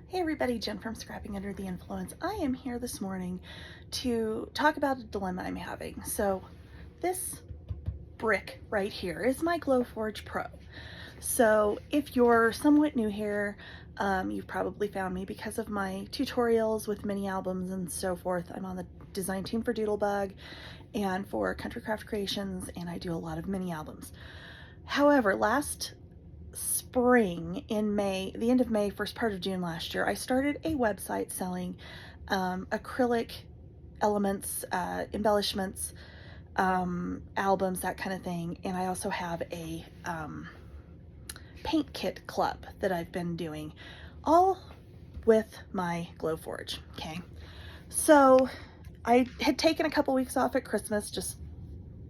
Hey everybody, Jen from Scrapping Under the Influence. I am here this morning to talk about a dilemma I'm having. So this brick right here is my Glowforge Pro. So if you're somewhat new here, you've probably found me because of my tutorials with mini albums and so forth. I'm on the design team for Doodlebug and for Country Craft Creations, and I do a lot of mini albums. However, last spring, in May, the end of May, first part of June last year, I started a website selling acrylic elements, embellishments, albums, that kind of thing. And I also have a paint kit club that I've been doing, all with my Glowforge. Okay, so I had taken a couple weeks off at Christmas, just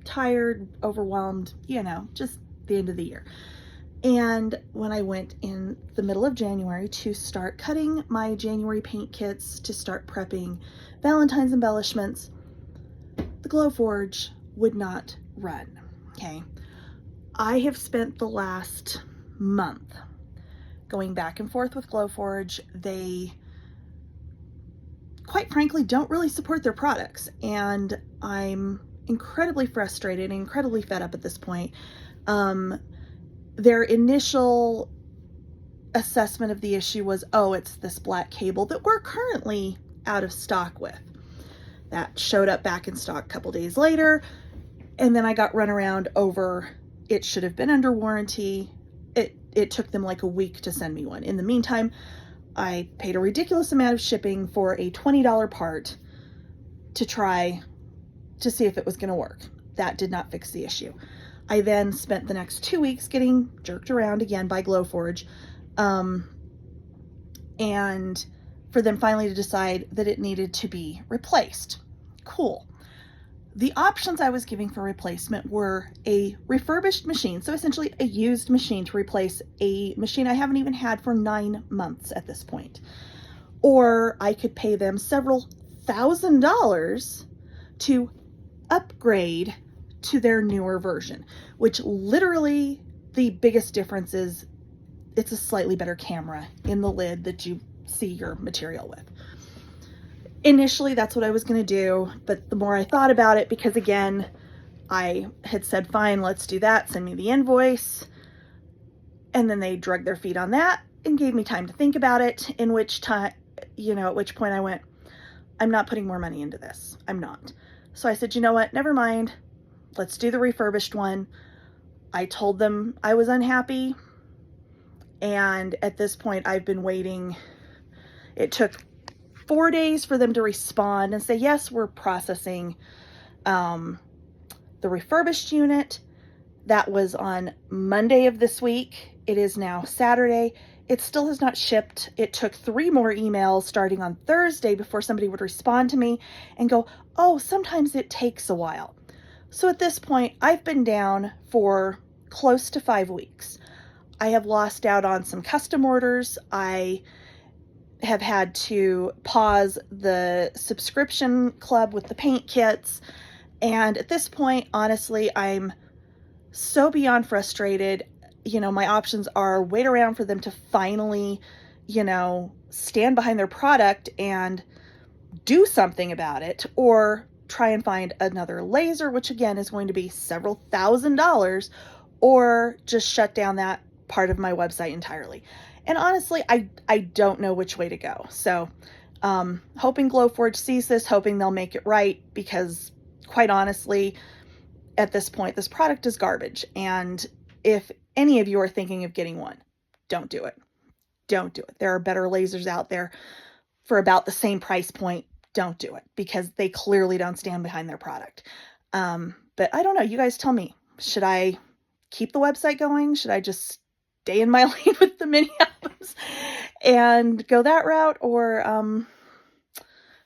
tired, overwhelmed, just the end of the year. And when I went in the middle of January to start cutting my January paint kits, to start prepping Valentine's embellishments, the Glowforge would not run. Okay, I have spent the last month going back and forth with Glowforge. They, quite frankly, don't really support their products, and I'm incredibly frustrated and incredibly fed up at this point. Their initial assessment of the issue was, oh, it's this black cable that we're currently out of stock with. That showed up back in stock a couple days later, and then I got run around over it should have been under warranty. It took them like a week to send me one. In the meantime, I paid a ridiculous amount of shipping for a $20 part to try to see if it was going to work. That did not fix the issue. I then spent the next 2 weeks getting jerked around again by Glowforge, and for them finally to decide that it needed to be replaced. Cool. The options I was giving for replacement were a refurbished machine, so essentially a used machine to replace a machine I haven't even had for 9 months at this point. Or I could pay them several $1,000s to upgrade to their newer version, which literally the biggest difference is it's a slightly better camera in the lid that you see your material with. Initially, that's what I was going to do, but the more I thought about it, because again, I had said, fine, let's do that, send me the invoice, and then they dragged their feet on that and gave me time to think about it, at which point I went, I'm not putting more money into this. I'm not. So I said, you know what, never mind. Let's do the refurbished one. I told them I was unhappy, and at this point I've been waiting. It took 4 days for them to respond and say, yes, we're processing the refurbished unit. That was on Monday of this week. It is now Saturday. It still has not shipped. It took 3 more emails starting on Thursday before somebody would respond to me and go, oh, sometimes it takes a while. So at this point, I've been down for close to 5 weeks. I have lost out on some custom orders. I have had to pause the subscription club with the paint kits. And at this point, honestly, I'm so beyond frustrated. My options are wait around for them to finally, stand behind their product and do something about it, or try and find another laser, which again is going to be several $1,000s, or just shut down that part of my website entirely. And honestly, I don't know which way to go. So hoping Glowforge sees this, hoping they'll make it right, because quite honestly, at this point, this product is garbage. And if any of you are thinking of getting one, don't do it. Don't do it. There are better lasers out there for about the same price point. Don't do it, because they clearly don't stand behind their product. But I don't know. You guys tell me. Should I keep the website going? Should I just stay in my lane with the mini albums and go that route? Or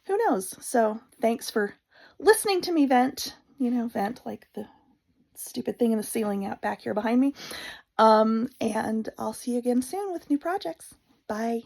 who knows? So thanks for listening to me vent. Vent like the stupid thing in the ceiling out back here behind me. And I'll see you again soon with new projects. Bye.